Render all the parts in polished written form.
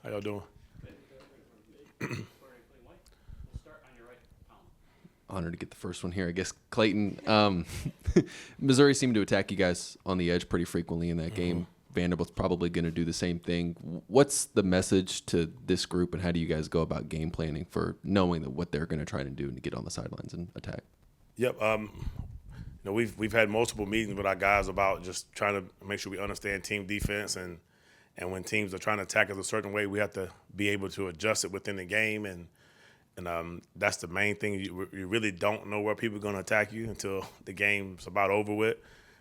How y'all doing? Honored to get the first one here. I guess Clayton, Missouri seemed to attack you guys on the edge pretty frequently in that game. Vanderbilt's probably going to do the same thing. What's the message to this group, and how do you guys go about game planning for knowing that what they're going to try to do to get on the sidelines and attack? Yep. We've had multiple meetings with our guys about just trying to make sure we understand team defense, and when teams are trying to attack us a certain way, we have to be able to adjust it within the game, and that's the main thing. You really don't know where people are going to attack you until the game's about over with,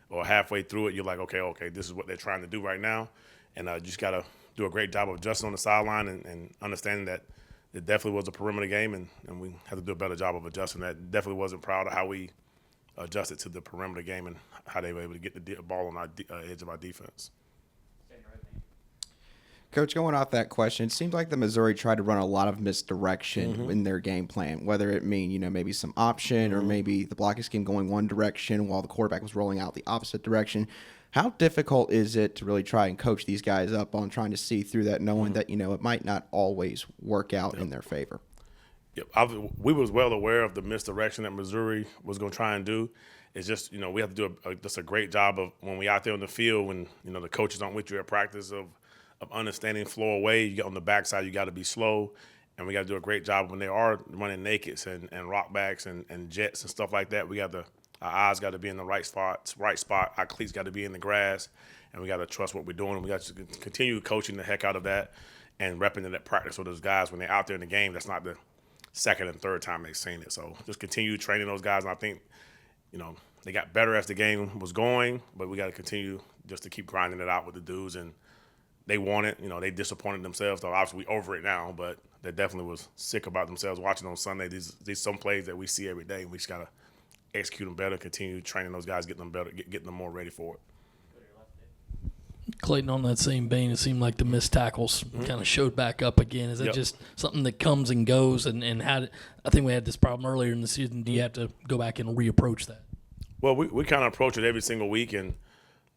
or halfway through it. You're like, okay, this is what they're trying to do right now, and you just got to do a great job of adjusting on the sideline and understanding that it definitely was a perimeter game, and we have to do a better job of adjusting that. Definitely wasn't proud of how we adjusted to the perimeter game and how they were able to get the ball on our edge of our defense. Coach, going off that question, it seems like the Missouri tried to run a lot of misdirection in their game plan, whether it mean, maybe some option or maybe the blocking scheme going one direction while the quarterback was rolling out the opposite direction. How difficult is it to really try and coach these guys up on trying to see through that, knowing that, it might not always work out in their favor? Yep. We was well aware of the misdirection that Missouri was going to try and do. It's just, we have to do just a great job of when we out there on the field, when, the coaches aren't with you at practice of understanding flow away. You get on the backside, you got to be slow, and we got to do a great job when they are running nakeds and rockbacks and jets and stuff like that. Our eyes got to be in the right spot. Our cleats got to be in the grass, and we got to trust what we're doing. And we got to continue coaching the heck out of that and repping it at practice with those guys when they're out there in the game. That's not the second and third time they've seen it. So just continue training those guys. And I think, they got better as the game was going, but we got to continue just to keep grinding it out with the dudes. And they want it. They disappointed themselves. So obviously, we over it now, but they definitely was sick about themselves watching on Sunday. These some plays that we see every day, and we just got to execute them better, continue training those guys, getting them better, getting them more ready for it. Clayton, on that same vein, it seemed like the missed tackles kind of showed back up again. Is that just something that comes and goes? And I think we had this problem earlier in the season. Do you have to go back and reapproach that? Well, we kind of approach it every single week, and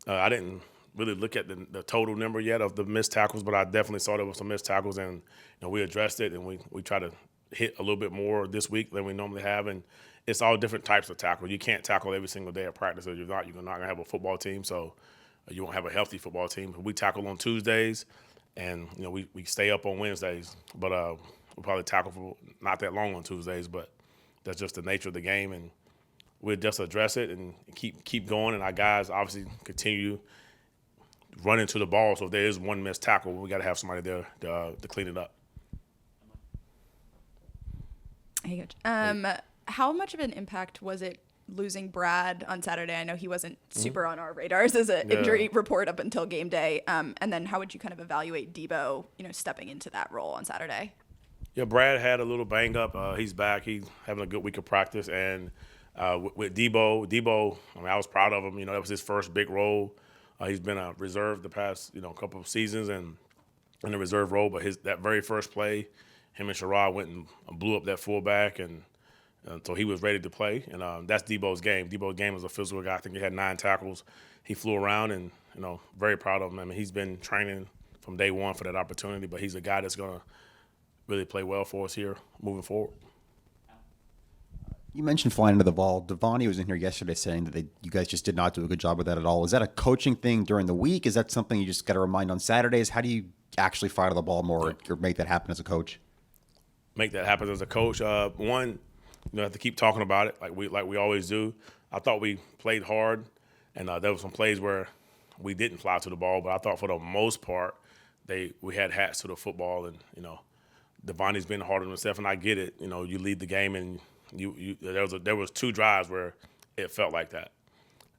I didn't really look at the total number yet of the missed tackles, but I definitely saw there was some missed tackles, and we addressed it, and we try to hit a little bit more this week than we normally have, and it's all different types of tackle. You can't tackle every single day at practice, or you're not going to have a football team, so you won't have a healthy football team. We tackle on Tuesdays, and we stay up on Wednesdays, but we'll probably tackle for not that long on Tuesdays, but that's just the nature of the game, and we'll just address it and keep going, and our guys obviously continue running to the ball. So if there is one missed tackle, we got to have somebody there to clean it up. Hey, Coach. How much of an impact was it losing Brad on Saturday? I know he wasn't super on our radars as an injury report up until game day. And then how would you kind of evaluate Deebo, stepping into that role on Saturday? Yeah, Brad had a little bang up. He's back. He's having a good week of practice. And with Deebo, I was proud of him. That was his first big role. He's been a reserve the past, couple of seasons and in a reserve role. But that very first play, him and Sherrod went and blew up that fullback, and so he was ready to play. And that's Deebo's game. Deebo's game is a physical guy. I think he had 9 tackles. He flew around, and very proud of him. I mean, he's been training from day one for that opportunity. But he's a guy that's going to really play well for us here moving forward. You mentioned flying into the ball. Devontae was in here yesterday saying that you guys just did not do a good job with that at all. Is that a coaching thing during the week? Is that something you just got to remind on Saturdays? How do you actually fly to the ball more or make that happen as a coach? Make that happen as a coach. One, have to keep talking about it like we always do. I thought we played hard, and there were some plays where we didn't fly to the ball. But I thought for the most part, we had hats to the football, and Devontae's been hard on himself, and I get it. You lead the game, and there was 2 drives where it felt like that.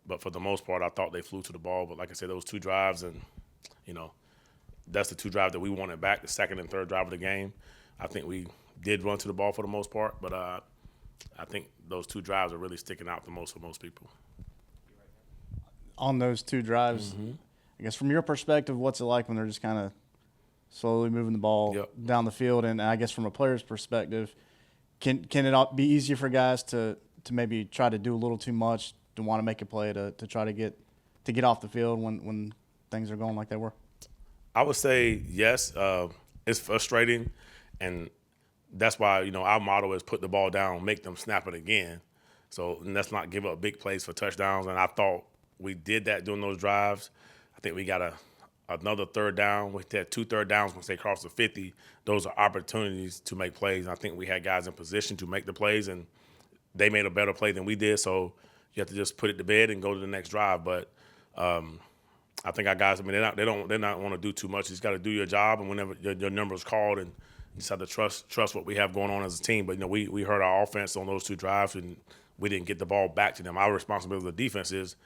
But for the most part, I thought they flew to the ball. But like I said, those 2 drives, and that's the 2 drives that we wanted back. The second and third drive of the game, I think we did run to the ball for the most part. But I think those 2 drives are really sticking out the most for most people. On those 2 drives, I guess from your perspective, what's it like when they're just kind of slowly moving the ball down the field? And I guess from a player's perspective, can it be easier for guys to maybe try to do a little too much, to want to make a play, to try to get off the field when things are going like they were? I would say yes. it's frustrating, and that's why our motto is put the ball down, make them snap it again. So and let's not give up big plays for touchdowns. And I thought we did that during those drives. I think we got another third down. We had 2 third downs once they crossed the 50. Those are opportunities to make plays. And I think we had guys in position to make the plays, and they made a better play than we did. So you have to just put it to bed and go to the next drive. But I think our guys, they're not want to do too much. You just got to do your job, and whenever your number is called, and you just have to trust what we have going on as a team. But we hurt our offense on those 2 drives, and we didn't get the ball back to them. Our responsibility as a defense is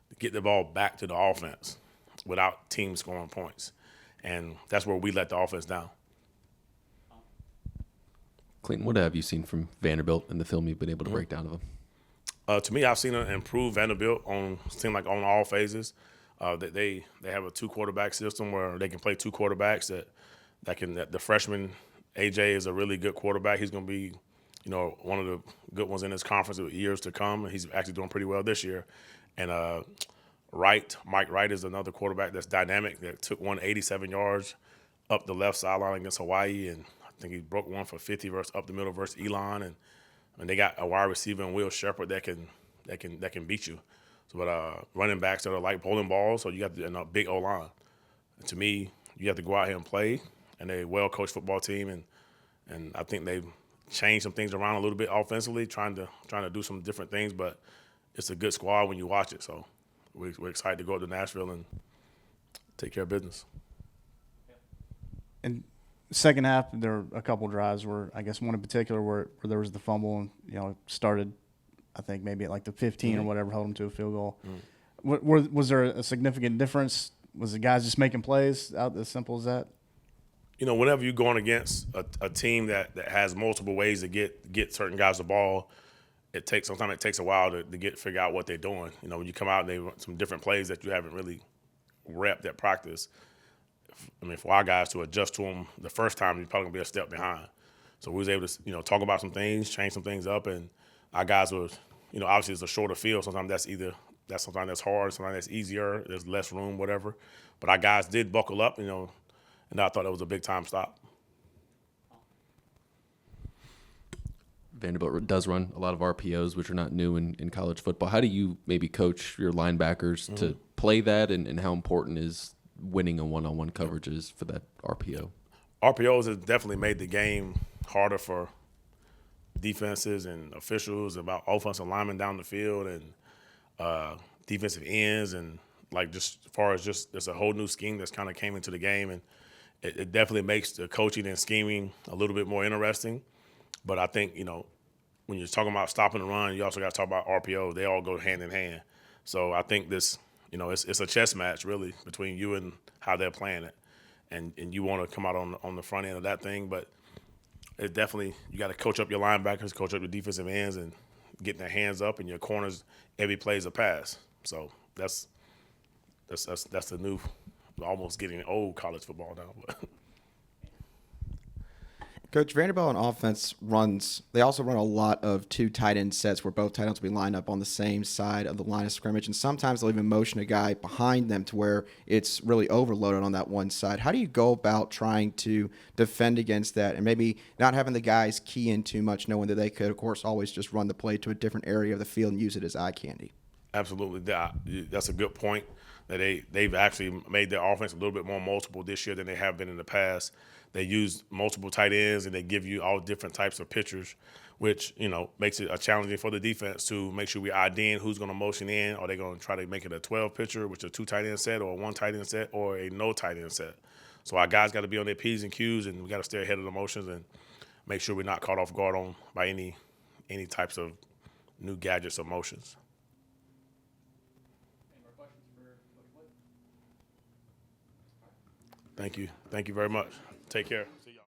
to get the ball back to the offense without teams scoring points, and that's where we let the offense down. Clayton, what have you seen from Vanderbilt in the film you've been able to break down of them? To me, I've seen an improved Vanderbilt on all phases. They have a 2 quarterback system where they can play 2 quarterbacks. That the freshman AJ is a really good quarterback. He's going to be, one of the good ones in this conference with years to come. And he's actually doing pretty well this year. And Mike Wright is another quarterback that's dynamic that took 187 yards up the left sideline against Hawaii, and I think he broke one for 50 up the middle versus Elon. And they got a wide receiver in Will Shepherd that can beat you. So, but running backs that are like bowling balls, so you got a big O-line. And to me, you have to go out here and play, and they're a well-coached football team, and I think they've changed some things around a little bit offensively, trying to do some different things, but it's a good squad when you watch it. So we're excited to go up to Nashville and take care of business. And second half, there were a couple drives where I guess one in particular where there was the fumble and it started, I think maybe at like the 15 or whatever, held them to a field goal. Was there a significant difference? Was the guys just making plays out as simple as that? Whenever you're going against a team that has multiple ways to get certain guys the ball, sometimes it takes a while to figure out what they're doing. When you come out and they run some different plays that you haven't really repped at practice. For our guys to adjust to them the first time, you're probably gonna be a step behind. So we was able to, talk about some things, change some things up, and our guys were, obviously it's a shorter field. Sometimes sometimes that's hard, sometimes that's easier. There's less room, whatever. But our guys did buckle up, and I thought that was a big time stop. Vanderbilt does run a lot of RPOs, which are not new in college football. How do you maybe coach your linebackers to play that, and how important is winning on one-on-one coverages for that RPO? RPOs has definitely made the game harder for defenses and officials, about offensive linemen down the field and defensive ends, and just as far as there's a whole new scheme that's kind of came into the game, and it definitely makes the coaching and scheming a little bit more interesting. But I think, when you're talking about stopping the run, you also got to talk about RPO. They all go hand in hand. So I think this, it's a chess match really between you and how they're playing it. And you want to come out on the front end of that thing. But it definitely, you got to coach up your linebackers, coach up your defensive ends, and getting their hands up, and your corners, every play is a pass. So that's the new, almost getting old college football now. But Coach, Vanderbilt on offense they also run a lot of 2 tight end sets where both tight ends will be lined up on the same side of the line of scrimmage, and sometimes they'll even motion a guy behind them to where it's really overloaded on that one side. How do you go about trying to defend against that and maybe not having the guys key in too much, knowing that they could, of course, always just run the play to a different area of the field and use it as eye candy? Absolutely. That's a good point. That they've actually made their offense a little bit more multiple this year than they have been in the past. They use multiple tight ends, and they give you all different types of pitchers, which, makes it challenging for the defense to make sure we IDing who's going to motion in. Are they going to try to make it a 12 pitcher, which is a 2 tight end set, or a 1 tight end set, or a no tight end set? So our guys got to be on their P's and Q's, and we got to stay ahead of the motions and make sure we're not caught off guard by any types of new gadgets or motions. Thank you. Thank you very much. Take care.